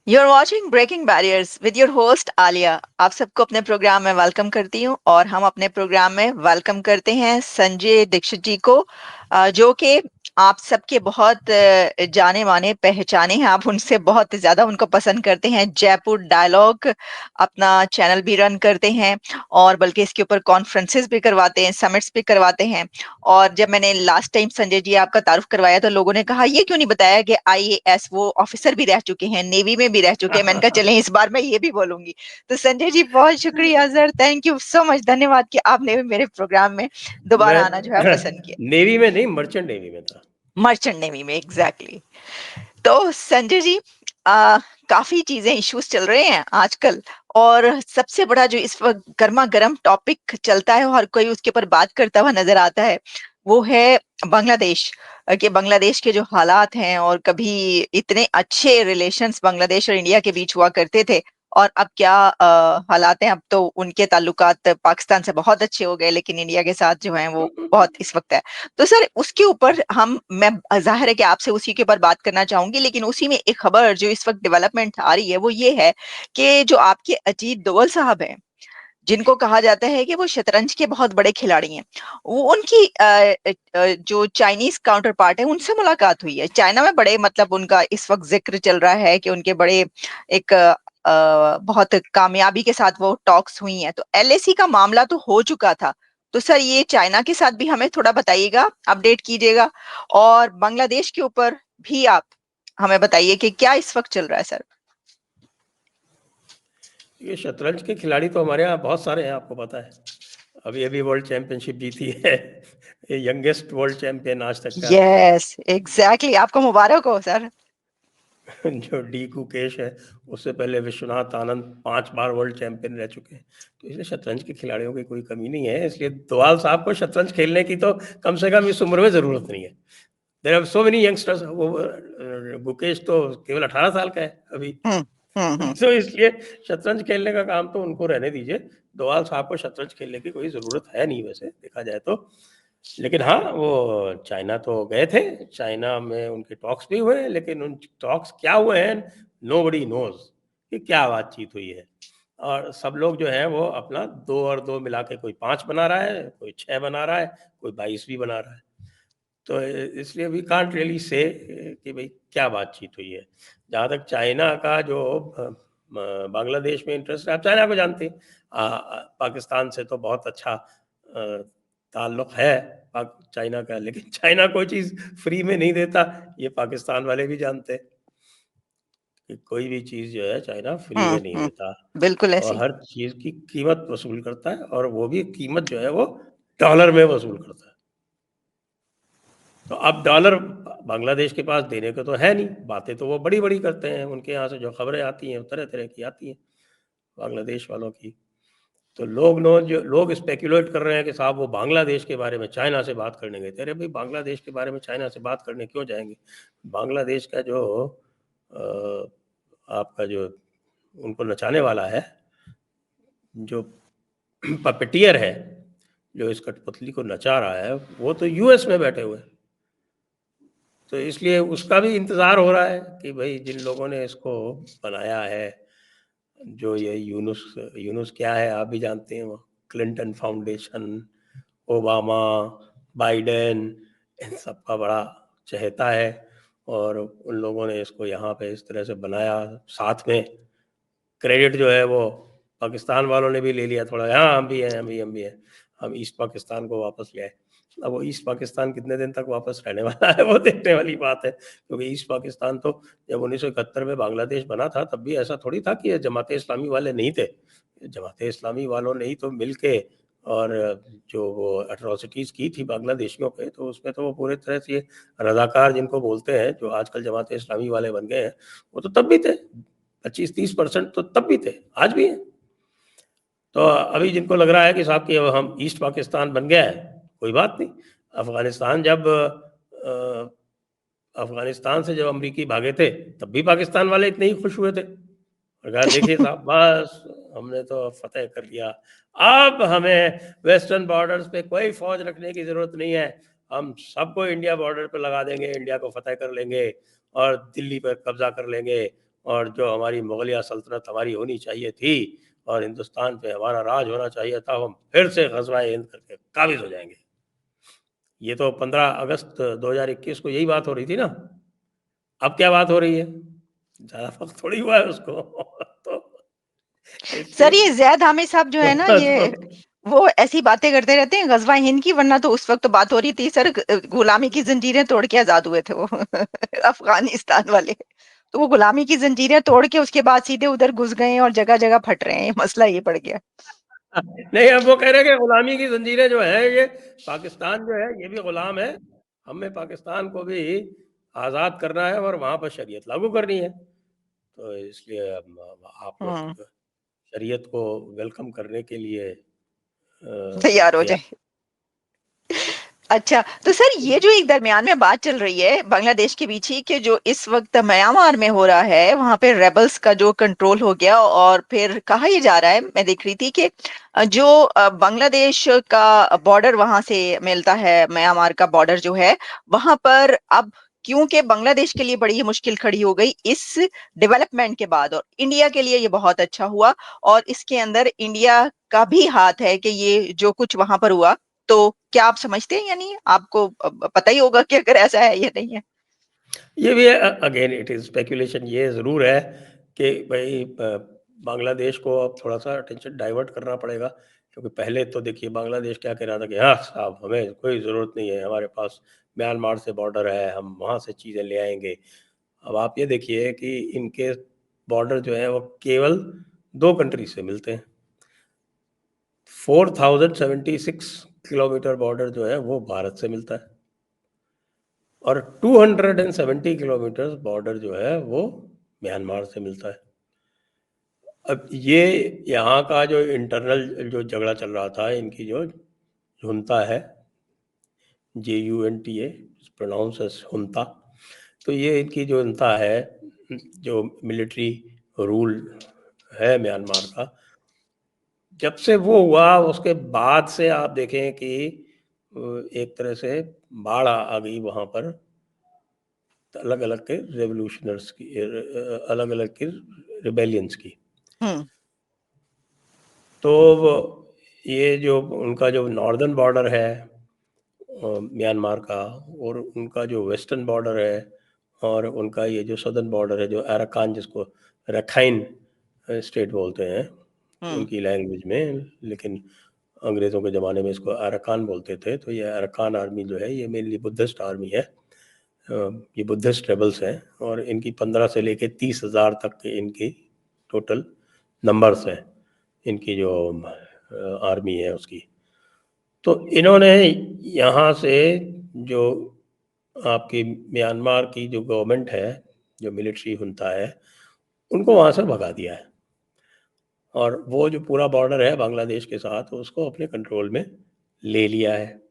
You are watching breaking barriers with your host Alia. आप सबको अपने प्रोग्राम में वेलकम करती हूँ और हम अपने प्रोग्राम में वेलकम करते हैं संजय दीक्षित जी को, जो कि आप सबके बहुत जाने माने पहचाने हैं। आप उनसे बहुत ज्यादा उनको पसंद करते हैं। जयपुर डायलॉग अपना चैनल भी रन करते हैं और बल्कि इसके ऊपर कॉन्फ्रेंसेस भी करवाते हैं, समिट्स भी करवाते हैं। और जब मैंने लास्ट टाइम संजय जी आपका तारुफ करवाया तो लोगों ने कहा ये क्यों नहीं बताया कि आईएएस वो ऑफिसर भी रह चुके हैं, नेवी में भी रह चुके हैं। मैंने कहा चलें इस बार मैं ये भी बोलूंगी। तो संजय जी बहुत शुक्रिया sir, thank you so much, धन्यवाद कि आपने भी मेरे प्रोग्राम में मैं दोबारा आना जो है पसंद किया। नेवी में नहीं, मर्चेंट नेवी में था। मर्चेंट नेवी में, एग्जैक्टली। तो संजय जी, आ, काफी चीजें इश्यूज चल रहे हैं आजकल, और सबसे बड़ा जो इस वक्त गर्मा गर्म टॉपिक चलता है और कोई उसके ऊपर बात करता हुआ नजर आता है वो है बांग्लादेश। कि बांग्लादेश के जो हालात हैं, और कभी इतने अच्छे रिलेशंस बांग्लादेश और इंडिया के बीच हुआ करते थे, और अब क्या हालात हैं। अब तो उनके ताल्लुकात पाकिस्तान से बहुत अच्छे हो गए, लेकिन इंडिया के साथ जो है वो बहुत इस वक्त है। तो सर उसके ऊपर मैं जाहिर है कि आपसे उसी के ऊपर बात करना चाहूंगी, लेकिन उसी में एक खबर जो इस वक्त डेवलपमेंट आ रही है वो ये है कि जो आपके अजीत दोवल साहब हैं, जिनको कहा जाता है कि वो शतरंज के बहुत बड़े खिलाड़ी हैं, वो उनकी जो चाइनीज काउंटर पार्ट है उनसे मुलाकात हुई है। चाइना में बड़े मतलब उनका इस वक्त जिक्र चल रहा है कि उनके बड़े एक बहुत कामयाबी के साथ वो टॉक्स हुई हैं। तो एलएसी का मामला तो हो चुका था। तो सर ये चाइना के साथ भी हमें थोड़ा बताइएगा, अपडेट कीजिएगा, और बांग्लादेश के ऊपर भी आप हमें बताइए कि क्या इस वक्त चल रहा है सर। ये शतरंज के खिलाड़ी तो हमारे यहाँ बहुत सारे हैं, आपको पता है। अभी अभी वर्ल्ड चैंपियनशिप जीती है ये यंगेस्ट वर्ल्ड चैंपियन आज तक का यस एग्जैक्टली, आपको मुबारक हो सर। जो डी कुकेश है। उससे पहले विश्वनाथ आनंद 5 बार वर्ल्ड चैंपियन रह चुके हैं। तो इसलिए शतरंज के खिलाड़ियों की कोई कमी नहीं है। इसलिए दोवाल साहब को शतरंज खेलने की तो कम से कम इस उम्र में ज़रूरत नहीं है। There are so many youngsters. वो गुकेश तो केवल 18 साल का है अभी। हम्म हम्म। तो इसलिए शतरंज खेलने का काम तो उनको रहने दीजिए। दोवाल साहब को शतरंज खेलने की कोई ज़रूरत है नहीं वैसे देखा जाए तो। लेकिन हाँ, वो चाइना तो गए थे। चाइना में उनके टॉक्स भी हुए, लेकिन उन टॉक्स क्या हुए हैं, नोबडी नोज कि क्या बातचीत हुई है। और सब लोग जो है वो अपना 2 और 2 मिला के कोई 5 बना रहा है, कोई 6 बना रहा है, कोई 22 भी बना रहा है। तो इसलिए वी कांट रियली से कि भाई क्या बातचीत हुई है। जहाँ तक चाइना का जो बांग्लादेश में इंटरेस्ट है, आप चाइना को जानते हैं। पाकिस्तान से तो बहुत अच्छा ताल्लुक है चाइना का, लेकिन चाइना कोई चीज़ फ्री में नहीं देता, ये पाकिस्तान वाले भी जानते हैं कि कोई भी चीज़ जो है चाइना फ्री में नहीं हम्म। देता। बिल्कुल और ऐसी। हर चीज़ की कीमत वसूल करता है, और वो भी कीमत जो है वो डॉलर में वसूल करता है। तो अब डॉलर बांग्लादेश के पास देने को तो है नहीं। बातें तो वो बड़ी बड़ी करते हैं, उनके यहाँ से जो खबरें आती हैं तरह तरह की आती हैं बांग्लादेश वालों की। तो लोग स्पेकुलेट कर रहे हैं कि साहब वो बांग्लादेश के बारे में चाइना से बात करने गए थे। अरे भाई, बांग्लादेश के बारे में चाइना से बात करने क्यों जाएंगे। बांग्लादेश का जो आपका जो उनको नचाने वाला है, जो पपेटियर है, जो इस कठपुतली को नचा रहा है, वो तो यूएस में बैठे हुए हैं। तो इसलिए उसका भी इंतज़ार हो रहा है कि भाई जिन लोगों ने इसको बनाया है, जो ये यूनुस यूनुस क्या है आप भी जानते हैं। वो क्लिंटन फाउंडेशन, ओबामा, बाइडेन, इन सब का बड़ा चहेता है। और उन लोगों ने इसको यहाँ पे इस तरह से बनाया। साथ में क्रेडिट जो है वो पाकिस्तान वालों ने भी ले लिया थोड़ा। हाँ, हम भी हैं। हम ईस्ट पाकिस्तान को वापस ले आए। अब वो ईस्ट पाकिस्तान कितने दिन तक वापस रहने वाला है वो देखने वाली बात है, क्योंकि ईस्ट पाकिस्तान तो जब 1971 में बांग्लादेश बना था तब भी ऐसा थोड़ी था कि ये जमात इस्लामी वाले नहीं थे। जमात इस्लामी वालों ने ही तो मिल के और जो वो अट्रॉसिटीज़ की थी बांग्लादेशियों पे, तो उसमें तो वो पूरे तरह से ये रज़ाकार जिनको बोलते हैं, जो आजकल जमात इस्लामी वाले बन गए हैं, वो तो तब भी थे। 25-30% तो तब भी थे, आज भी हैं। तो अभी जिनको लग रहा है कि साहब कि अब हम ईस्ट पाकिस्तान बन गया है, कोई बात नहीं। अफ़गानिस्तान जब अफ़गानिस्तान से जब अमरीकी भागे थे, तब भी पाकिस्तान वाले इतने ही खुश हुए थे और कहा देखिए साहब, बस हमने तो फ़तेह कर लिया। अब हमें वेस्टर्न बॉर्डर्स पे कोई फ़ौज रखने की ज़रूरत नहीं है। हम सबको इंडिया बॉर्डर पे लगा देंगे, इंडिया को फ़तेह कर लेंगे और दिल्ली पर कब्ज़ा कर लेंगे और जो हमारी मुगलिया सल्तनत हमारी होनी चाहिए थी और हिंदुस्तान पे हमारा राज होना चाहिए था, हम फिर से ग़ज़वाए हिंद करके काबिज़ हो जाएंगे। ये तो 15 अगस्त 2021 को यही बात हो रही थी ना। अब क्या बात हो रही है? ज़्यादा वक्त थोड़ी हुआ है उसको। तो इसलिए सर ये ज़ैद हामिद साहब जो है ना, ये तो वो ऐसी बातें करते रहते हैं ग़ज़वा हिंद की, वरना तो उस वक्त तो बात हो रही थी सर, गुलामी की जंजीरें तोड़ के आजाद हुए थे वो अफगानिस्तान वाले। तो वो गुलामी की जंजीरें तोड़ के उसके बाद सीधे उधर घुस गए और जगह जगह फट रहे हैं, मसला ये पड़ गया। नहीं, अब वो कह रहे हैं कि गुलामी की जंजीरें जो है, ये पाकिस्तान जो है ये भी गुलाम है, हमें पाकिस्तान को भी आज़ाद करना है और वहाँ पर शरीयत लागू करनी है। तो इसलिए आप हम्म। लोग शरीयत को वेलकम करने के लिए तैयार हो तैयार। जाए। अच्छा, तो सर ये जो एक दरमियान में बात चल रही है बांग्लादेश के बीच ही, कि जो इस वक्त म्यांमार में हो रहा है, वहां पे रेबल्स का जो कंट्रोल हो गया, और फिर कहा यह जा रहा है, मैं देख रही थी कि जो बांग्लादेश का बॉर्डर वहां से मिलता है, म्यांमार का बॉर्डर जो है, वहां पर अब क्योंकि बांग्लादेश के लिए बड़ी ही मुश्किल खड़ी हो गई इस डेवलपमेंट के बाद, और इंडिया के लिए ये बहुत अच्छा हुआ, और इसके अंदर इंडिया का भी हाथ है कि ये जो कुछ वहां पर हुआ, तो क्या आप समझते हैं, यानी आपको पता ही होगा कि अगर ऐसा है या नहीं है? ये भी अगेन इट इज़ स्पेकुलेशन, ये ज़रूर है कि भाई बांग्लादेश को अब थोड़ा-सा अटेंशन डाइवर्ट करना पड़ेगा, क्योंकि पहले तो देखिए बांग्लादेश क्या कह रहा था कि हाँ साहब, हमें कोई ज़रूरत नहीं है, हमारे पास म्यांमार से बॉर्डर है, हम वहाँ से चीज़ें ले आएँगे। अब आप ये देखिए कि इनके बॉर्डर जो है वो केवल 2 कंट्री से मिलते हैं। 4076 किलोमीटर बॉर्डर जो है वो भारत से मिलता है और 270 किलोमीटर बॉर्डर जो है वो म्यांमार से मिलता है। अब ये यहाँ का जो इंटरनल जो झगड़ा चल रहा था, इनकी जो जुनता है, JUNTA, प्रोनाउंस एज हुंता, तो ये इनकी जो जुनता है, जो मिलिट्री रूल है म्यांमार का, जब से वो हुआ उसके बाद से आप देखें कि एक तरह से बाढ़ आ गई वहाँ पर अलग अलग के रेवोल्यूशनर्स की, अलग अलग की रिबेलियंस की। हम्म। तो ये जो उनका जो नॉर्दर्न बॉर्डर है म्यांमार का, और उनका जो वेस्टर्न बॉर्डर है, और उनका ये जो सदर्न बॉर्डर है, जो अराकान, जिसको रखाइन स्टेट बोलते हैं हम्म। उनकी लैंग्वेज में, लेकिन अंग्रेज़ों के ज़माने में इसको अराकान बोलते थे। तो ये अराकान आर्मी जो है ये मेनली बुद्धिस्ट आर्मी है। ये बुद्धिस्ट रेबल्स हैं और इनकी 15 से लेके 30,000 तक के इनकी टोटल नंबर्स हैं, इनकी जो आर्मी है उसकी। तो इन्होंने यहाँ से जो आपकी म्यांमार की जो गवर्नमेंट है, जो मिलिट्री हुंता है, उनको वहाँ से भगा दिया है और वो जो पूरा बॉर्डर है बांग्लादेश के साथ उसको अपने कंट्रोल में ले लिया है।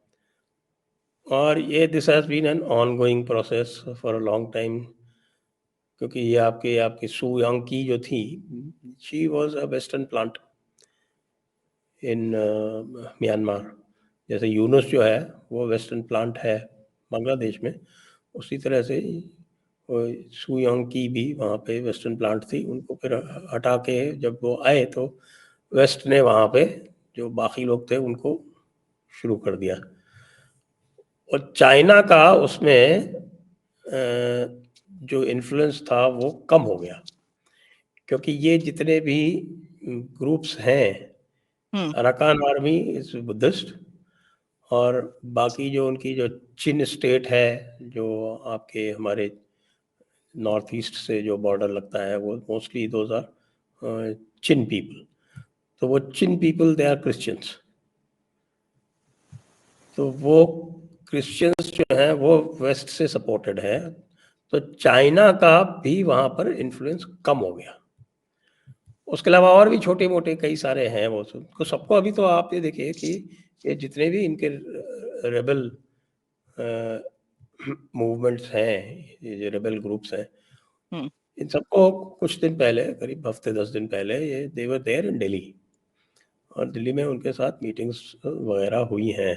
और ये this has been an ongoing process for a long time, क्योंकि ये आपके आपकी सू की जो थी, she was a western plant in Myanmar. जैसे यूनुस जो है वो वेस्टर्न प्लांट है बांग्लादेश में, उसी तरह से वो सू की भी वहाँ पे वेस्टर्न प्लांट थी। उनको फिर हटा के जब वो आए तो वेस्ट ने वहाँ पे जो बाकी लोग थे उनको शुरू कर दिया। और चाइना का उसमें जो इन्फ्लुएंस था वो कम हो गया, क्योंकि ये जितने भी ग्रुप्स हैं, हम्म। अराकान आर्मी इज बुद्धिस्ट, और बाकी जो उनकी जो चिन स्टेट है, जो आपके हमारे नॉर्थ ईस्ट से जो बॉर्डर लगता है, वो mostly those are Chin people. तो वो Chin people they are Christians. तो वो क्रिश्चियंस जो हैं वो वेस्ट से सपोर्टेड है, तो चाइना का भी वहाँ पर इन्फ्लुएंस कम हो गया। उसके अलावा और भी छोटे मोटे कई सारे हैं, वो सबको सबको अभी तो आप ये देखिए कि ये जितने भी इनके रेबल मूवमेंट्स हैं, ये जो रेबल ग्रुप्स हैं, हम्म। इन सबको कुछ दिन पहले, करीब हफ्ते 10 दिन पहले, ये दे वर देयर इन दिल्ली, और दिल्ली में उनके साथ मीटिंग्स वगैरह हुई हैं।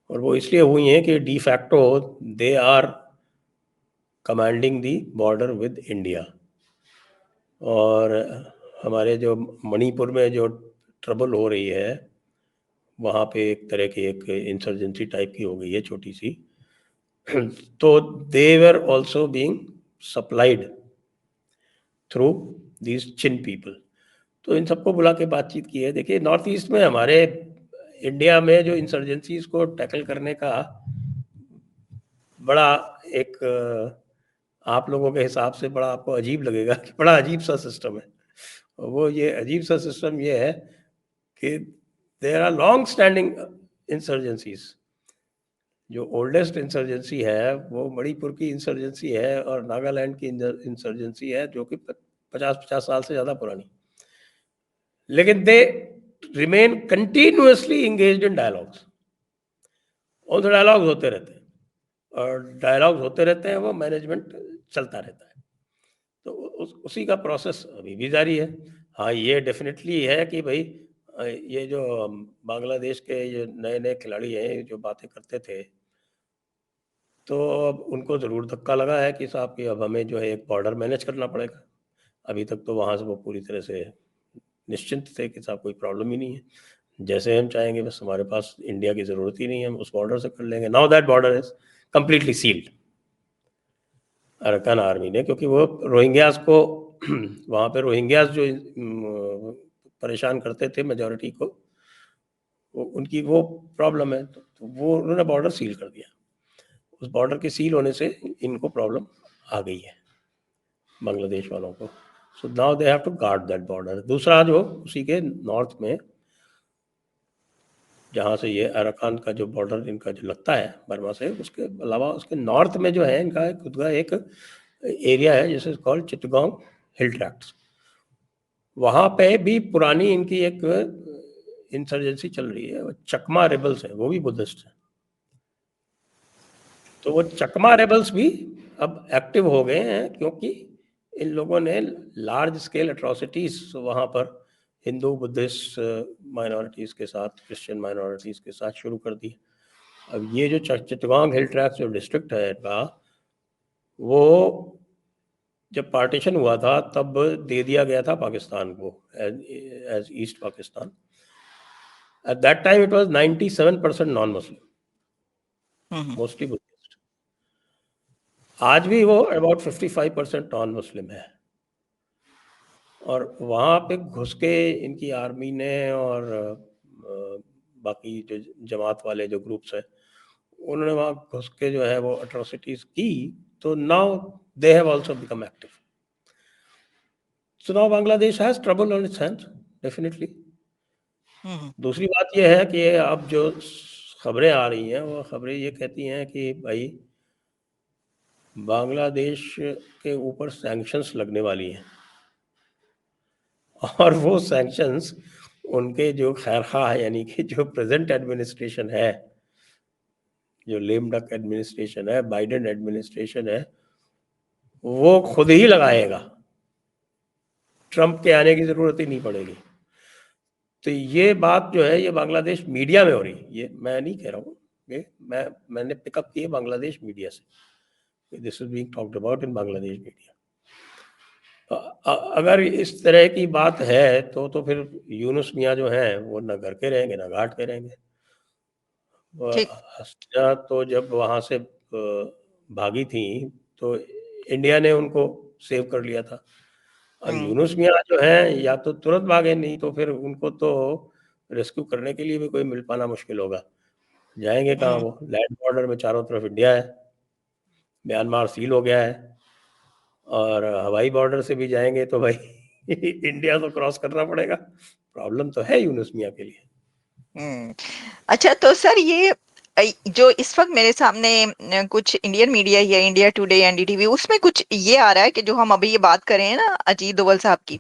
और वो इसलिए हुई हैं कि de facto they are commanding the border with India. और हमारे जो मणिपुर में जो ट्रबल हो रही है, वहाँ पे एक तरह की एक इंसर्जेंसी टाइप की हो गई है छोटी सी। तो they were also being supplied through these Chin people. तो इन सबको बुला के बातचीत की है। देखिए, नॉर्थ ईस्ट में हमारे इंडिया में जो इंसर्जेंसीज को टैकल करने का बड़ा एक आप लोगों के हिसाब से बड़ा आपको अजीब लगेगा कि बड़ा अजीब सा सिस्टम है। वो ये अजीब सा सिस्टम ये है कि there are long standing insurgencies. जो ओल्डेस्ट इंसर्जेंसी है वो मणिपुर की इंसर्जेंसी है और नागालैंड की इंसर्जेंसी है, जो कि 50-50 साल से ज़्यादा पुरानी। लेकिन they remain continuously engaged in dialogues. और तो डायलॉग्स होते रहते हैं, और डायलॉग्स होते रहते हैं, वो मैनेजमेंट चलता रहता है। तो उसी का प्रोसेस अभी भी जारी है। हाँ, ये डेफिनेटली है कि भाई ये जो बांग्लादेश के ये नए नए खिलाड़ी हैं जो बातें करते थे, तो अब उनको ज़रूर धक्का लगा है कि साहब कि अब हमें जो है एक बॉर्डर मैनेज करना पड़ेगा। अभी तक तो वहाँ से वो पूरी तरह से निश्चिंत थे कि साहब कोई प्रॉब्लम ही नहीं है। जैसे हम चाहेंगे बस, हमारे पास इंडिया की ज़रूरत ही नहीं है, हम उस बॉर्डर से कर लेंगे। Now that border is completely sealed Arakan army ने, क्योंकि वो रोहिंग्यास को वहाँ पे रोहिंग्यास जो परेशान करते थे मेजॉरिटी को, वो उनकी वो प्रॉब्लम है, तो वो उन्होंने बॉर्डर सील कर दिया। उस बॉर्डर के सील होने से इनको प्रॉब्लम आ गई है बांग्लादेश वालों को। So now they have to guard that border. दूसरा जो उसी के नॉर्थ में, जहाँ से ये अराकान का जो बॉर्डर इनका जो लगता है बर्मा से, उसके अलावा उसके नॉर्थ में जो है इनका खुद का एक एरिया है जिसे कॉल्ड चिटगांव हिल ट्रैक्ट्स। वहाँ पे भी पुरानी इनकी एक इंसर्जेंसी चल रही है। चकमा रेबल्स है, वो भी बुद्धिस्ट है। तो वो चकमा रेबल्स भी अब एक्टिव हो गए हैं, क्योंकि इन लोगों ने लार्ज स्केल एट्रोसिटीज वहाँ पर हिंदू बुद्धिस्ट माइनॉरिटीज़ के साथ, क्रिश्चियन माइनॉरिटीज़ के साथ शुरू कर दी। अब ये जो चिटगांव हिल ट्रैक्ट जो डिस्ट्रिक्ट है इनका, वो जब पार्टीशन हुआ था तब दे दिया गया था पाकिस्तान को as east Pakistan. At that time it was 97% non Muslim, mostly Buddhist. आज भी वो अबाउट 55% नॉन मुस्लिम है। और वहाँ पे घुस के इनकी आर्मी ने और बाकी जो जमात वाले जो ग्रुप्स हैं, उन्होंने वहाँ घुस के जो है वो अट्रोसिटीज की। तो now they have also become active. So now Bangladesh has trouble on it's hands definitely. दूसरी बात यह है कि अब जो खबरें आ रही हैं, वो खबरें ये कहती हैं कि भाई बांग्लादेश के ऊपर सैंक्शंस लगने वाली हैं। और वो सैंक्शंस उनके जो खैरखा यानी कि जो प्रेजेंट एडमिनिस्ट्रेशन है, जो लेम डक एडमिनिस्ट्रेशन है, बाइडेन एडमिनिस्ट्रेशन है, वो खुद ही लगाएगा। ट्रंप के आने की ज़रूरत ही नहीं पड़ेगी। तो ये बात जो है ये बांग्लादेश मीडिया में हो रही है, ये मैं नहीं कह रहा हूँ, ये मैंने पिकअप की है बांग्लादेश मीडिया से। This is being talked about in Bangladesh media. अगर इस तरह की बात है तो फिर यूनुस मियाँ जो हैं वो ना घर के रहेंगे ना घाट के रहेंगे। ठीक। हसीना तो जब वहाँ से भागी थी तो इंडिया ने उनको सेव कर लिया था। अब यूनुस मियाँ जो हैं या तो तुरंत भागे, नहीं तो फिर उनको तो रेस्क्यू करने के लिए भी कोई मिल पाना मुश्किल होगा। जाएंगे कहाँ वो? लैंड बॉर्डर में चारों तरफ इंडिया है, म्यांमार सील हो गया है, और हवाई बॉर्डर से भी जाएंगे तो भाई इंडिया तो क्रॉस करना पड़ेगा। प्रॉब्लम तो है यूनुस मियाँ के लिए। अच्छा, तो सर ये जो इस वक्त मेरे सामने कुछ इंडियन मीडिया या इंडिया टुडे, एनडीटीवी, उसमें कुछ ये आ रहा है कि जो हम अभी ये बात कर रहे हैं ना अजीत दोवल साहब की,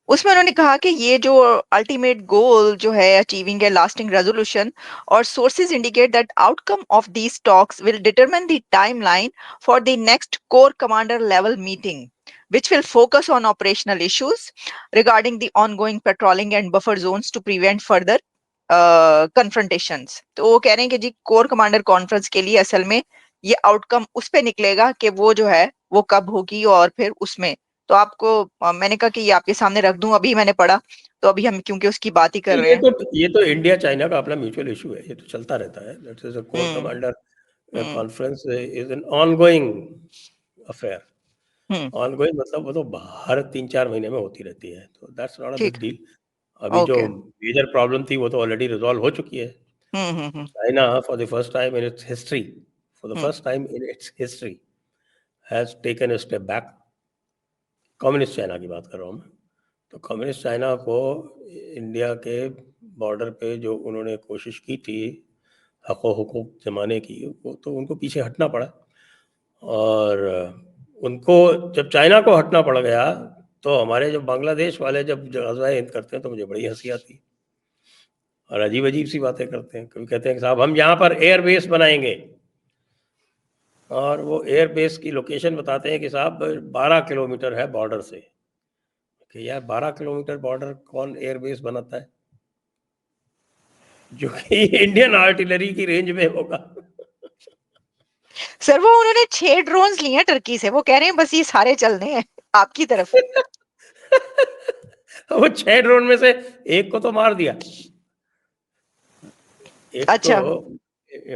उसमें उन्होंने कहा कि ये जो अल्टीमेट गोल जो है अचीविंग ए लास्टिंग रेजोल्यूशन, और sources indicate that outcome of these talks will determine the timeline for the next core commander level meeting which will focus on operational issues regarding the ongoing patrolling and buffer zones to prevent further confrontations। तो वो कह रहे हैं कि जी core commander conference के लिए असल में ये आउटकम उस पे निकलेगा कि वो जो है वो कब होगी और फिर उसमें तो आपको मैंने कहा कि ये आपके सामने रख दूं, अभी मैंने पढ़ा, तो अभी हम क्योंकि उसकी बात ही कर रहे हैं। ये तो इंडिया चाइना का अपना म्यूचुअल इशू है, ये तो चलता रहता है। That is a core hmm. Commander hmm. Conference is an ongoing affair. Hmm. Ongoing मतलब वो तो हर 3-4 महीने में होती रहती है, तो दैट्स नॉट अ बिग ठीक। डील। अभी जो ओके। मेजर प्रॉब्लम थी वो तो ऑलरेडी रिजॉल्व हो चुकी है। Hmm. China for the first time in its history, for the hmm. First time in its history has taken a step back. Communist China की बात कर रहा हूँ मैं। तो कम्युनिस्ट चाइना को इंडिया के बॉर्डर पे जो उन्होंने कोशिश की थी हक़-ओ-हुकूक जमाने की, वो तो उनको पीछे हटना पड़ा। और उनको जब चाइना को हटना पड़ गया, तो हमारे जो बांग्लादेश वाले जब ग़ज़वाए हिंद करते हैं तो मुझे बड़ी हँसी आती है और अजीब-अजीब सी बातें करते हैं। कभी कहते हैं कि साहब हम यहाँ पर एयर बेस बनाएँगे और वो एयर बेस की लोकेशन बताते हैं कि साहब 12 किलोमीटर है बॉर्डर से। कि यार 12 किलोमीटर बॉर्डर कौन एयर बेस बनाता है? जो कि इंडियन आर्टिलरी की रेंज में होगा। सर वो उन्होंने 6 ड्रोन्स लिए हैं टर्की से, वो कह रहे हैं बस ये सारे चलने हैं आपकी तरफ। वो 6 ड्रोन में से एक को तो मार दिया। एक को अच्छा।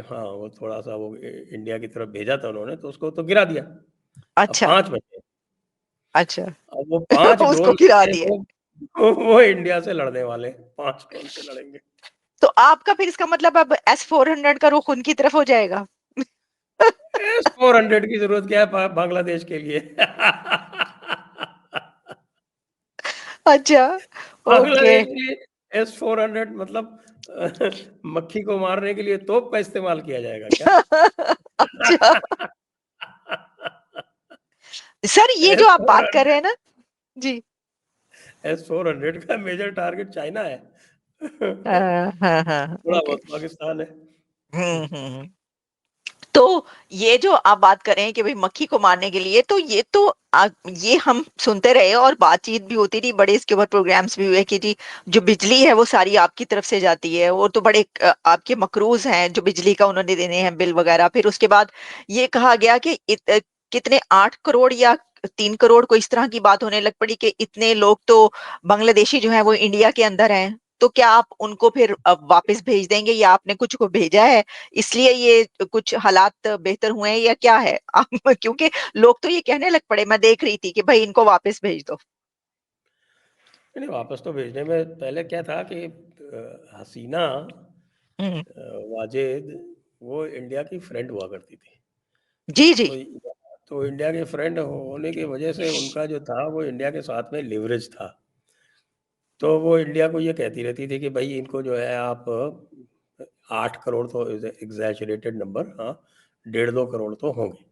हाँ, वो थोड़ा-सा वो इंडिया की तरफ भेजा था उन्होंने, तो उसको तो गिरा दिया। अब अच्छा। 5 बचे। अच्छा। अब वो 5 उसको ड्रोन में गिरा से दिए। वो इंडिया से लड़ने वाले हैं, 5 ड्रोन से लड़ेंगे। तो आपका फिर इसका मतलब अब S-400 का रुख उनकी तरफ हो जाएगा? S-400 की ज़रूरत क्या है बांग्लादेश के लिए? अच्छा। ओके। बांग्लादेश के लिए S-400 मतलब मक्खी को मारने के लिए तोप का इस्तेमाल किया जाएगा क्या? अच्छा। सर ये जो आप बात कर रहे हैं S-400 ना। जी। S-400 का मेजर टारगेट चाइना है। हाँ, हाँ, थोड़ा ओके। बहुत पाकिस्तान है। हम्म। तो ये जो आप बात कर रहे हैं कि भाई मक्खी को मारने के लिए, तो ये तो ये हम सुनते रहे और बातचीत भी होती थी, बड़े इसके ऊपर प्रोग्राम्स भी हुए कि जी जो बिजली है वो सारी आपकी तरफ से जाती है, और तो बड़े आपके मकरूज हैं जो बिजली का उन्होंने देने हैं बिल वगैरह। फिर उसके बाद ये कहा गया कि कितने 8 करोड़ या 3 करोड़ को इस तरह की बात होने लग पड़ी कि इतने लोग तो बांग्लादेशी जो है वो इंडिया के अंदर हैं, तो क्या आप उनको फिर वापस भेज देंगे या आपने कुछ को भेजा है इसलिए ये कुछ हालात बेहतर हुए हैं या क्या है? आप क्योंकि लोग तो ये कहने लग पड़े, मैं देख रही थी कि भाई इनको वापस भेज दो। नहीं, वापस तो भेजने में पहले क्या था कि हसीना हम्म। वाजेद वो इंडिया की फ्रेंड हुआ करती थी। जी जी। तो तो इंडिया के फ्रेंड होने की वजह से उनका जो था वो इंडिया के साथ में लिवरेज था। तो वो इंडिया को ये कहती रहती थी कि भाई इनको जो है आप 8 करोड़ तो एग्जैजरेटेड नंबर, हाँ, 1.5-2 करोड़ तो होंगे।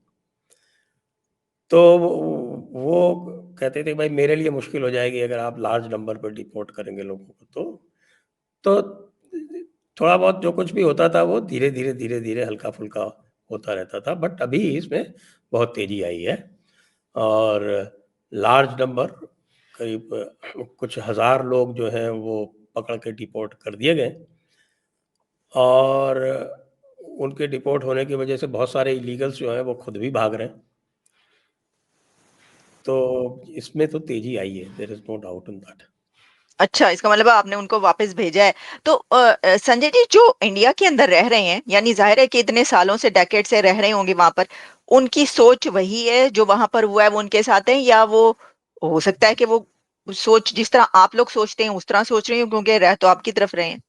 तो वो कहते थे भाई मेरे लिए मुश्किल हो जाएगी अगर आप लार्ज नंबर पर डिपोर्ट करेंगे लोगों को। तो थोड़ा बहुत जो कुछ भी होता था वो धीरे-धीरे, धीरे-धीरे, हल्का-फुल्का होता रहता था। बट अभी इसमें बहुत तेज़ी आई है और लार्ज नंबर करीब कुछ हज़ार लोग जो हैं वो पकड़ के डिपोर्ट कर दिए गए और उनके डिपोर्ट होने की वजह से बहुत सारे इलीगल्स जो हैं वो खुद भी भाग रहे हैं। तो इसमें तो तेज़ी आई है, there is no doubt in that. अच्छा, इसका मतलब आपने उनको वापस भेजा है। तो संजय जी जो इंडिया के अंदर रह रहे हैं, यानी जाहिर है कि इतने सालों से डेकेड से रह रहे होंगे वहां पर, उनकी सोच वही है जो वहां पर हुआ है वो उनके साथ है, या वो हो सकता है कि वो सोच जिस तरह आप लोग सोचते हैं उस तरह सोच रही हो क्योंकि रह तो आपकी तरफ रहे हैं।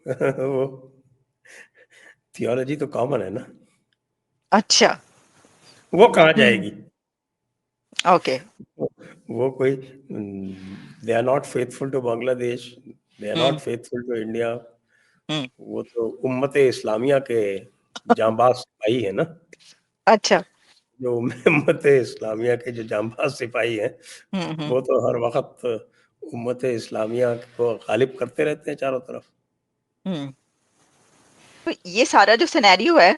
वो थियोलॉजी तो कॉमन है ना, अच्छा। वो कहाँ हम्म। जाएगी? ओके। वो कोई they are not faithful to Bangladesh, they are not hmm. Faithful to India. Hmm. वो तो उम्मते इस्लामिया के जांबाज सिपाही है ना। अच्छा। जो उम्मते इस्लामिया के जो जांबाज सिपाही हैं, हम्म। वो तो हर वक्त उम्मते इस्लामिया को गालिब करते रहते हैं चारों तरफ। हम्म। तो ये सारा जो सिनेरियो है,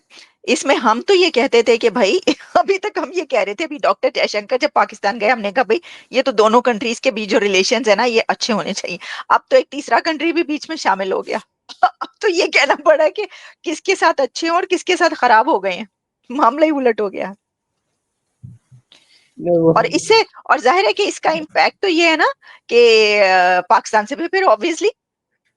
इसमें हम तो ये कहते थे कि भाई अभी तक हम ये कह रहे थे, अभी डॉक्टर जयशंकर जब पाकिस्तान गए हमने कहा भाई ये तो दोनों कंट्रीज के बीच जो रिलेशंस है ना ये अच्छे होने चाहिए। अब तो एक तीसरा कंट्री भी बीच में शामिल हो गया। अब तो ये कहना पड़ा कि किसके साथ अच्छे हैं और किसके साथ खराब हो गए हैं, मामला ही उलट हो गया। नहीं वो और इससे, और जाहिर है कि इसका इम्पैक्ट तो ये है ना कि पाकिस्तान से भी फिर ऑब्वियसली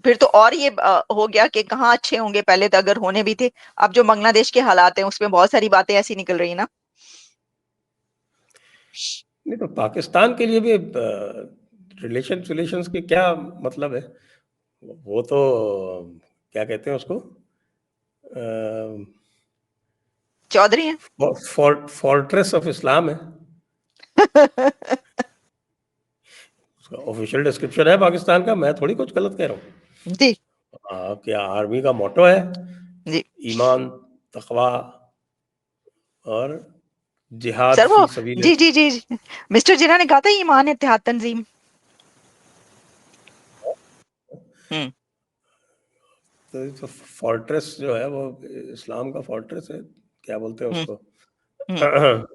फिर तो और ये हो गया कि कहाँ अच्छे होंगे, पहले तो अगर होने भी थे। अब जो बांग्लादेश के हालात हैं उसमें बहुत सारी बातें ऐसी निकल रही ना। नहीं तो पाकिस्तान के लिए भी रिलेशंस के क्या मतलब है? वो तो क्या कहते हैं उसको, चौधरी हैं। फोर्ट्रेस ऑफ इस्लाम है, उसका ऑफिशियल डिस्क्रिप्शन है पाकिस्तान का, मैं थोड़ी कुछ गलत कह रहा हूँ। जी क्या आर्मी का मोटो है, जी ईमान, तकवा और जिहाद सर, वो फी सबील। जी जी जी जी, मिस्टर जिन्ना ने कहा था ईमान इत्तेहाद तंजीम। हम्म तो फोर्ट्रेस जो है वो इस्लाम का फोर्ट्रेस है, क्या बोलते हैं हम्म उसको, हम्म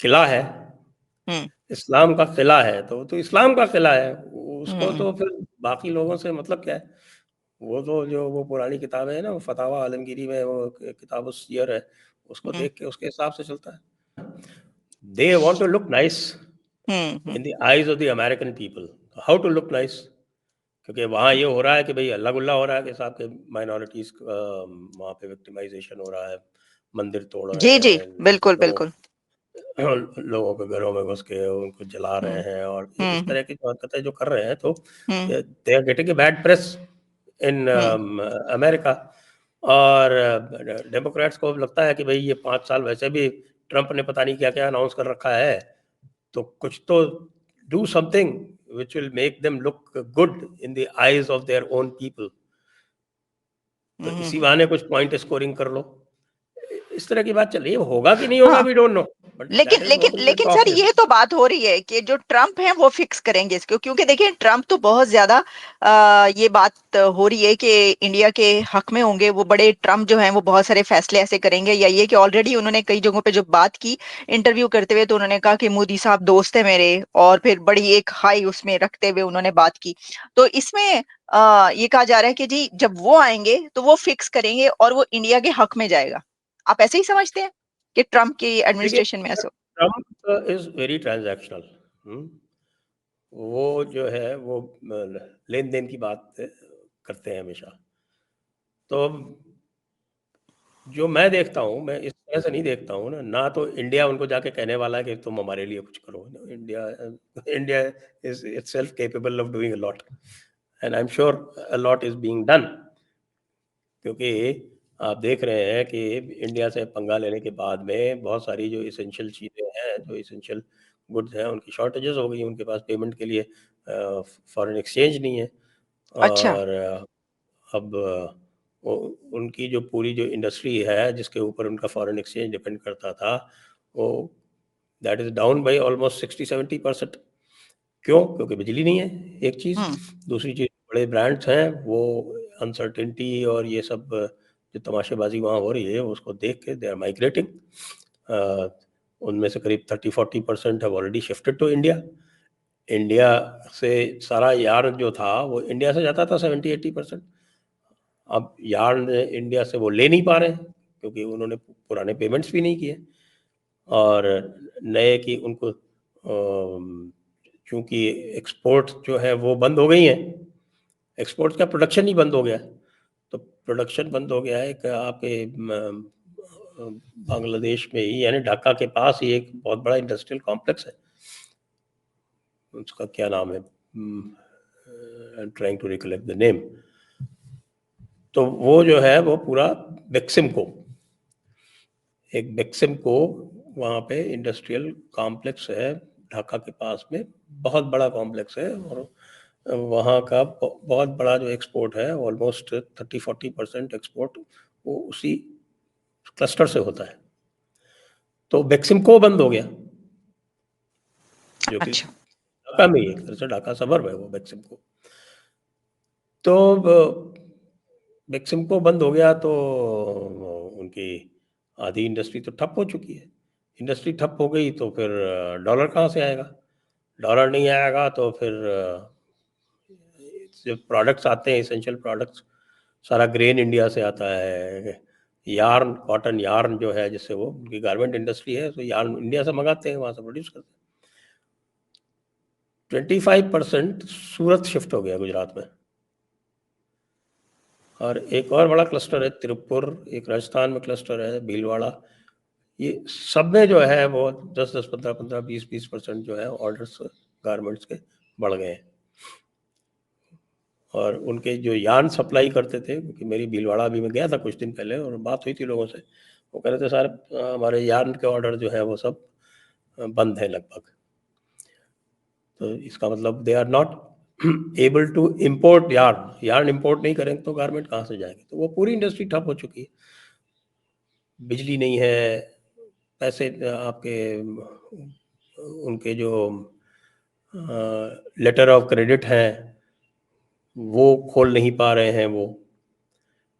किला है, हम्म इस्लाम का किला है, तो इस्लाम का किला है, उसको हम्म तो फिर बाकी लोगों से मतलब क्या है? वो तो जो वो पुरानी किताबें हैं ना, वो फतावा आलमगीरी में वो किताब सियर है, उसको हम्म देख के उसके हिसाब से चलता है। They want to look nice hmm in the eyes of the American people. How to look nice? क्योंकि वहाँ ये हो रहा है कि भाई अल्लाह गुल्ला हो रहा है कि साहब के माइनॉरिटीज़ वहाँ पे विक्टिमाइजेशन हो रहा है, मंदिर तोड़ रहे जी जी, हैं, बिल्कुल लोगों बिल्कुल। लोगों के घरों में घुस के उनको जला रहे हम्म हैं, और इस हम्म तरह की जो हरकतें जो कर रहे हैं, तो hmm they are getting a bad press in hmm America. और डेमोक्रेट्स को लगता है कि भाई ये 5 साल वैसे भी ट्रंप ने पता नहीं क्या क्या अनाउंस कर रखा है, तो कुछ तो do something which will make them look good in the eyes of their own people. तो इसी हम्म। बहाने कुछ पॉइंट स्कोरिंग कर लो, इस तरह की बात चल रही है। होगा कि नहीं होगा, हाँ, वी डोंट नो, बट लेकिन दैट इज लेकिन व्हाट द लेकिन टॉक सर, इज। ये तो बात हो रही है कि जो ट्रम्प हैं वो फिक्स करेंगे इसको, क्योंकि देखिए ट्रम्प तो बहुत ज्यादा ये बात हो रही है कि इंडिया के हक में होंगे वो। बड़े ट्रम्प जो हैं वो बहुत सारे फैसले ऐसे करेंगे, या ये कि ऑलरेडी उन्होंने कई जगहों पे जो बात की इंटरव्यू करते हुए, तो उन्होंने कहा कि मोदी साहब दोस्त है मेरे, और फिर बड़ी एक हाई उसमें रखते हुए उन्होंने बात की। तो इसमें ये कहा जा रहा है कि जी जब वो आएंगे तो वो फिक्स करेंगे और वो इंडिया के हक में जाएगा। आप ऐसे ही समझते हैं कि ट्रम्प की देखिए, एडमिनिस्ट्रेशन में ऐसा? Trump is very transactional. वो जो है वो लेन देन की बात करते हैं हमेशा। तो जो मैं देखता हूँ, मैं इस तरह से नहीं देखता हूँ ना, ना तो इंडिया उनको जाके कहने वाला है कि तुम हमारे लिए कुछ करो। India India is itself capable of doing a lot, and I am sure a lot is being done. क्योंकि आप देख रहे हैं कि इंडिया से पंगा लेने के बाद में बहुत सारी जो इसेंशियल चीज़ें हैं, जो इसेंशियल गुड्स हैं, उनकी शॉर्टेजेस हो गई। उनके पास पेमेंट के लिए फॉरेन एक्सचेंज नहीं है। अच्छा। और अब उनकी जो पूरी जो इंडस्ट्री है जिसके ऊपर उनका फॉरेन एक्सचेंज डिपेंड करता था, वो that is down by almost 60-70%। क्यों? क्योंकि बिजली नहीं है, एक चीज़। हम्म दूसरी चीज़, बड़े ब्रांड्स हैं, वो अनसर्टेनिटी और ये सब जो तमाशेबाज़ी वहाँ हो रही है, उसको देख के दे आर माइग्रेटिंग। अ, उनमें से करीब 30-40% have already shifted to India. India से सारा यार्न जो था, वो इंडिया से जाता था 70-80%। अब यार्न इंडिया से वो ले नहीं पा रहे हैं, क्योंकि उन्होंने पुराने पेमेंट्स भी नहीं किए, और नए की उनको चूँकि एक्सपोर्ट जो है वो बंद हो गई हैं, एक्सपोर्ट का प्रोडक्शन ही बंद हो गया है। तो प्रोडक्शन बंद हो गया है कि आपके बांग्लादेश में ही, यानी ढाका के पास ही एक बहुत बड़ा इंडस्ट्रियल कॉम्प्लेक्स है, उसका क्या नाम है, I am trying to recollect the name. तो वो जो है वो पूरा बेक्सिमको, एक बेक्सिमको वहाँ पे इंडस्ट्रियल कॉम्प्लेक्स है ढाका के पास में, बहुत बड़ा कॉम्प्लेक्स है। और वहाँ का बहुत बड़ा जो एक्सपोर्ट है, ऑलमोस्ट 30-40% एक्सपोर्ट वो उसी क्लस्टर से होता है। तो बेक्सिमको बंद हो गया, जो कि अच्छा। ढाका में ही एक तरह से ढाका सबर्ब है वो बेक्सिमको। तो बेक्सिमको बंद हो गया, तो उनकी आधी इंडस्ट्री तो ठप हो चुकी है। इंडस्ट्री ठप हो गई तो फिर डॉलर कहाँ से आएगा? डॉलर नहीं आएगा तो फिर जो प्रोडक्ट्स आते हैं, एसेंशियल प्रोडक्ट्स, सारा ग्रेन इंडिया से आता है, यार्न, कॉटन यार्न जो है, जिससे वो उनकी गारमेंट इंडस्ट्री है, तो यार्न इंडिया से मंगाते हैं, वहाँ से प्रोड्यूस करते हैं। 25% सूरत शिफ्ट हो गया गुजरात में। और एक और बड़ा क्लस्टर है तिरुपुर, एक राजस्थान में क्लस्टर है भीलवाड़ा। ये सब में जो है वो 10-10, 15-15, 20-20% जो है ऑर्डर्स गारमेंट्स के बढ़ गए हैं। और उनके जो यार्न सप्लाई करते थे, क्योंकि मेरी भीलवाड़ा अभी मैं गया था कुछ दिन पहले और बात हुई थी लोगों से, वो कह रहे थे सर हमारे यार्न के ऑर्डर जो है वो सब बंद है लगभग। तो इसका मतलब they are not able to import yarn import नहीं करेंगे तो गारमेंट कहाँ से जाएंगे। तो वो पूरी इंडस्ट्री ठप हो चुकी है। बिजली नहीं है, पैसे आपके उनके जो लेटर ऑफ क्रेडिट हैं वो खोल नहीं पा रहे हैं वो।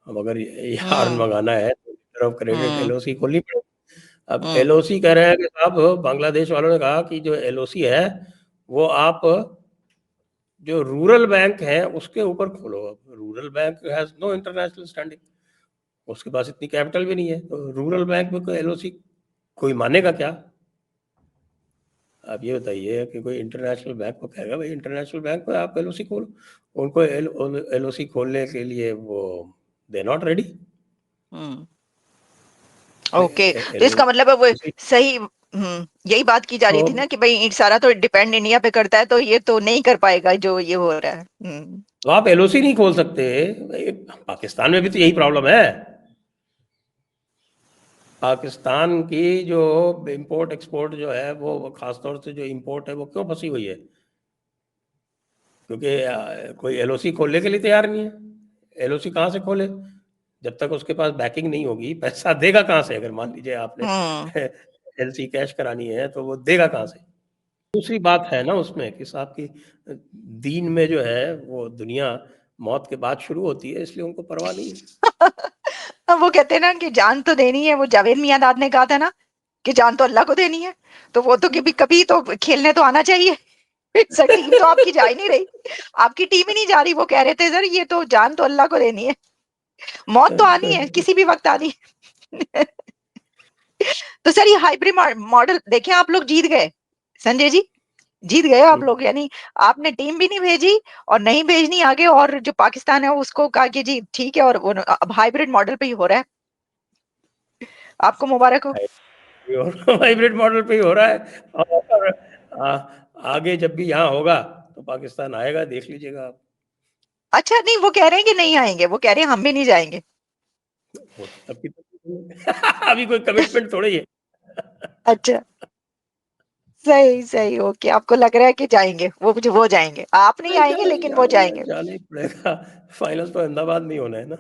अब अगर यार्न हम्म मंगाना है तो letter of credit hmm LOC खोलनी पड़ेगी। अब हम्म एलओसी कह रहे हैं कि साहब, बांग्लादेश वालों ने कहा कि जो एलओसी है वो आप जो रूरल बैंक है उसके ऊपर खोलो। अब rural bank has no international standing, उसके पास इतनी कैपिटल भी नहीं है, तो रूरल बैंक में कोई एलओसी कोई मानेगा क्या? आप ये बताइए कि कोई इंटरनेशनल बैंक को कहेगा भाई इंटरनेशनल बैंक में आप एलओसी खोलो, उनको एलओसी खोलने के लिए वो they not ready. Hmm okay, तो इसका मतलब है वो सही। यही बात की जा तो रही थी ना कि भाई ये सारा तो डिपेंड इंडिया पे करता है, तो ये तो नहीं कर पाएगा जो ये हो रहा है। तो आप एलओसी नहीं खोल सकते। पाकिस्तान में भी तो यही प्रॉब्लम है। पाकिस्तान की जो इंपोर्ट एक्सपोर्ट जो है वो खासतौर से जो इंपोर्ट है वो क्यों फंसी हुई है? क्योंकि कोई एलओसी खोलने के लिए तैयार नहीं है। एलओसी कहाँ से खोले? जब तक उसके पास बैकिंग नहीं होगी, पैसा देगा कहाँ से? अगर मान लीजिए आपने हम्म एलसी कैश करानी है तो वो देगा कहाँ से? दूसरी बात है ना उसमें कि साहब की दीन में जो है वो दुनिया मौत के बाद शुरू होती है, इसलिए उनको परवाह नहीं है। अब वो कहते हैं ना कि जान तो देनी है, वो जावेद मियांदाद ने कहा था ना कि जान तो अल्लाह को देनी है। तो वो तो कभी कभी तो खेलने तो आना चाहिए। सर टीम तो आपकी जा ही नहीं रही, आपकी टीम ही नहीं जा रही। वो कह रहे थे सर ये तो जान तो अल्लाह को देनी है, मौत तो आनी है, किसी भी वक्त आनी है। तो सर ये हाइब्रिड मॉडल देखें, आप लोग जीत गए संजय जी, जीत गए आप लोग। यानी आपने टीम भी नहीं भेजी और नहीं भेजनी आगे, और जो पाकिस्तान है उसको कहा कि जी ठीक है, और अब हाइब्रिड मॉडल पे ही हो रहा है। आपको मुबारक हो। और हाइब्रिड मॉडल पे ही हो रहा है। और आगे जब भी यहाँ होगा तो पाकिस्तान आएगा, देख लीजिएगा आप। अच्छा नहीं, वो कह रहे हैं कि नहीं आएंगे, वो कह रहे हैं हम भी नहीं जाएंगे। वो तो तब की अभी कोई कमिटमेंट थोड़ी है। अच्छा, सही सही, ओके, आपको लग रहा है कि जाएंगे, वो जाएंगे, आप नहीं नहीं, आएंगे लेकिन वो जाएंगे। जाना ही पड़ेगा। फाइनल तो अहमदाबाद में ही होना है ना।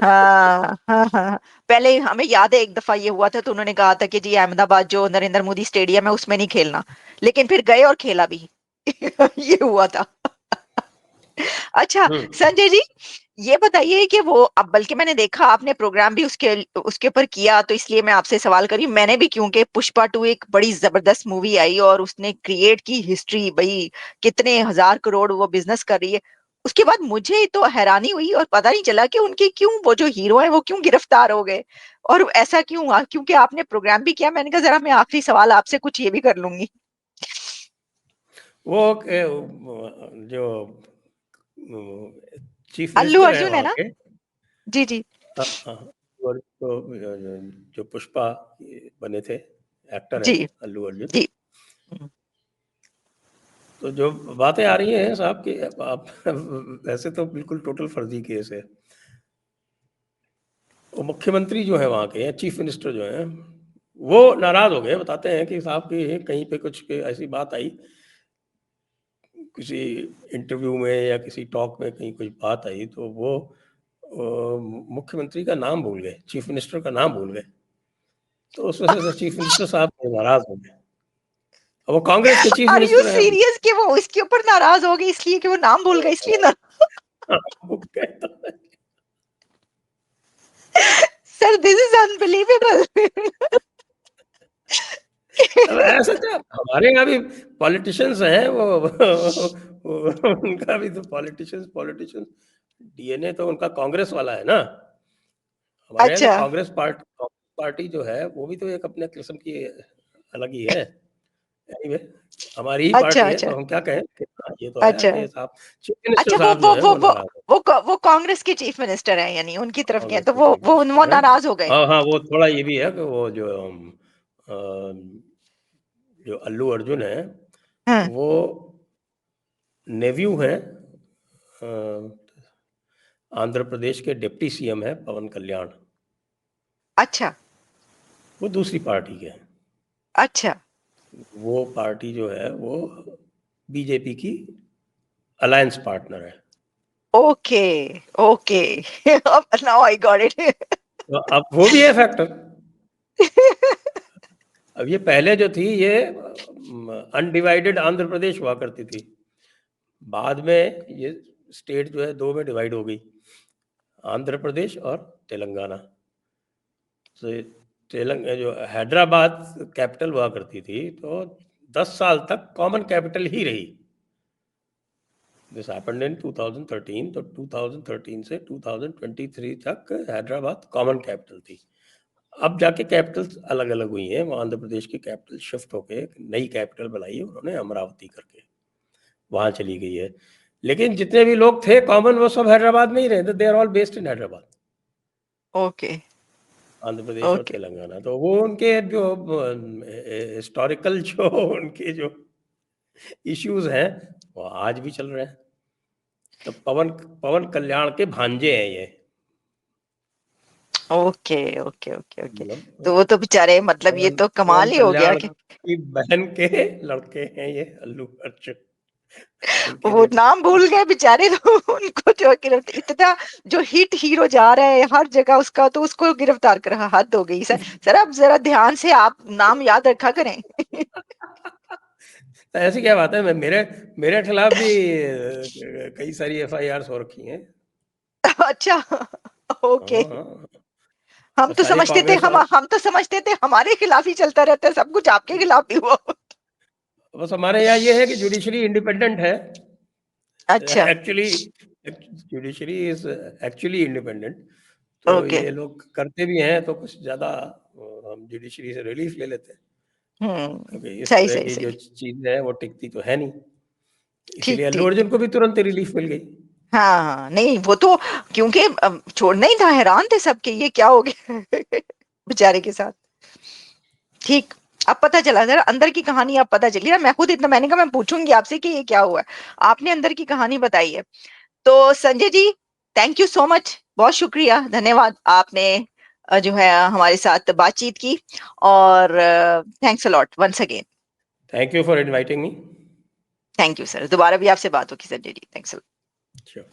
हाँ हाँ हाँ, पहले हमें याद है एक दफा ये हुआ था, तो उन्होंने कहा था कि जी अहमदाबाद जो नरेंद्र मोदी स्टेडियम है उसमें नहीं खेलना, लेकिन फिर गए और खेला भी। ये हुआ था। अच्छा हम्म। संजय जी, ये बताइए कि वो, अब बल्कि मैंने देखा आपने प्रोग्राम भी उसके उसके ऊपर किया, तो इसलिए मैं आपसे सवाल करी। मैंने भी, क्योंकि पुष्पा 2 एक बड़ी जबरदस्त मूवी आई और उसने क्रिएट की हिस्ट्री, भाई कितने हजार करोड़ वो बिजनेस कर रही है। उसके बाद मुझे तो हैरानी हुई और पता नहीं चला कि उनके क्यों वो जो हीरो है वो क्यों गिरफ्तार हो गए, और ऐसा क्यों हुआ। क्योंकि आपने प्रोग्राम भी किया, मैंने कहा जरा मैं आखिरी सवाल आपसे कुछ ये भी कर लूंगी। वो जो चीफ अल्लू मिनिस्टर हैं अर्जुन है वहाँ ना? के। जी जी हाँ, हाँ। और जो पुष्पा बने थे, एक्टर जी हैं अल्लू अर्जुन। जी। तो जो बातें आ रही हैं साहब कि आप वैसे तो बिल्कुल टोटल फर्जी केस है। वो मुख्यमंत्री जो है वहाँ के, चीफ मिनिस्टर जो हैं, वो नाराज हो गए। बताते हैं कि साहब की कहीं पे कुछ ऐसी बात आई, किसी इंटरव्यू में या किसी टॉक में कहीं कुछ बात आई, तो वो मुख्यमंत्री का नाम भूल गए, चीफ मिनिस्टर का नाम भूल गए। तो उस वजह से चीफ मिनिस्टर साहब नाराज हो गए। अब वो कांग्रेस के चीफ आर यू मिनिस्टर हैं। सीरियस कि वो इसके ऊपर नाराज हो गए इसलिए कि वो नाम भूल गए इसलिए ना? वो कहता है, सर दिस इज अनबिलीवेबल। अब ऐसा क्या, हमारे यहाँ भी पॉलिटिशियंस हैं उनका भी तो पॉलिटिशियंस पॉलिटिशियंस डीएनए तो उनका कांग्रेस वाला है ना। हमारे यहाँ तो अच्छा कांग्रेस पार्टी जो है वो भी तो एक अपने किस्म की अलग ही है। एनीवे, हमारी ही अच्छा पार्टी है अच्छा तो हम क्या कहें कि हाँ, ये तो है अच्छा कि साहब चीफ मिनिस्टर अच्छा। साहब जो है वो नाराज है। वो कांग्रेस के चीफ मिनिस्टर हैं, यानी उनकी तरफ के हैं, कांग्रेस तो के वो चीफ वो वो मिनिस्टर हैं। नाराज हो गए। हाँ हाँ, वो थोड़ा ये भी है कि वो जो अल्लू अर्जुन है हाँ। वो नेव्यू हैं आंध्र प्रदेश के डिप्टी सीएम है पवन कल्याण। अच्छा वो दूसरी पार्टी के हैं। अच्छा वो पार्टी जो है वो बीजेपी की अलायंस पार्टनर है। Okay okay. Now I got it. तो अब वो भी है फैक्टर। अब ये पहले जो थी ये अनडिवाइडेड आंध्र प्रदेश हुआ करती थी। बाद में ये स्टेट जो है दो में डिवाइड हो गई, आंध्र प्रदेश और तेलंगाना। तो जो हैदराबाद कैपिटल हुआ करती थी तो 10 साल तक कॉमन कैपिटल ही रही। This happened in 2013। तो 2013 से 2023 तक हैदराबाद कॉमन कैपिटल थी। अब जाके कैपिटल्स अलग अलग हुई हैं। वो आंध्र प्रदेश की कैपिटल शिफ्ट होके एक नई कैपिटल बनाई है उन्होंने अमरावती करके, वहाँ चली गई है। लेकिन जितने भी लोग थे कॉमन वो सब हैदराबाद में ही रहे, they are all based in Hyderabad, okay Andhra Pradesh और ओके तेलंगाना। तो वो उनके जो हिस्टोरिकल जो उनके जो इश्यूज हैं वो आज भी चल रहे हैं। तो पवन पवन कल्याण के भांजे हैं ये। Okay okay okay okay. तो मतलब वो तो बेचारे, मतलब ये पवन तो पवन कमाल ही हो गया कल्याण कि की बहन के लड़के हैं ये अल्लू अर्जुन। उनके वो जो नाम भूल गए बेचारे। तो उनको जो गिरफ्तार, इतना जो हिट हीरो जा रहा है हर जगह उसका, तो उसको गिरफ्तार करा, हद हो गई सर। सर आप जरा ध्यान से आप नाम याद रखा करें। तो ऐसी क्या बात है, मैं मेरे मेरे खिलाफ भी कई सारी एफआईआर हो रखी हैं। अच्छा हाँ ओके। हाँ। हम और तो सारी समझते थे, कांग्रेस और हम तो समझते थे हमारे खिलाफ ही चलता रहता है सब कुछ, आपके खिलाफ भी हुआ। बस हमारे यहाँ ये है कि जुडिशरी इंडिपेंडेंट है अच्छा actually. Judiciary is actually independent. तो ओके। ये लोग करते भी हैं तो कुछ ज़्यादा हम जुडिशरी से रिलीफ ले लेते हैं, क्योंकि इस सही तरह सही की जो सही। चीज़ है वो टिकती तो है नहीं। ठीक इसीलिए अल्लू ठीक अर्जुन ठीक। को भी तुरंत रिलीफ मिल गई। हाँ हाँ, नहीं वो तो क्योंकि छोड़ना ही था, हैरान थे सबके ये क्या हो गया बेचारे के साथ। ठीक। अब पता चला जरा अंदर की कहानी, अब पता चली ना। मैं खुद इतना, मैंने कहा मैं पूछूंगी आपसे कि ये क्या हुआ है। आपने अंदर की कहानी बताई है। तो Sanjay ji, thank you so much, बहुत शुक्रिया, धन्यवाद। आपने जो है हमारे साथ बातचीत की, और thanks a lot once again. Thank you for inviting me. Thank you sir, दोबारा भी आपसे बात होगी संजय जी, थैंक्स। श्योर।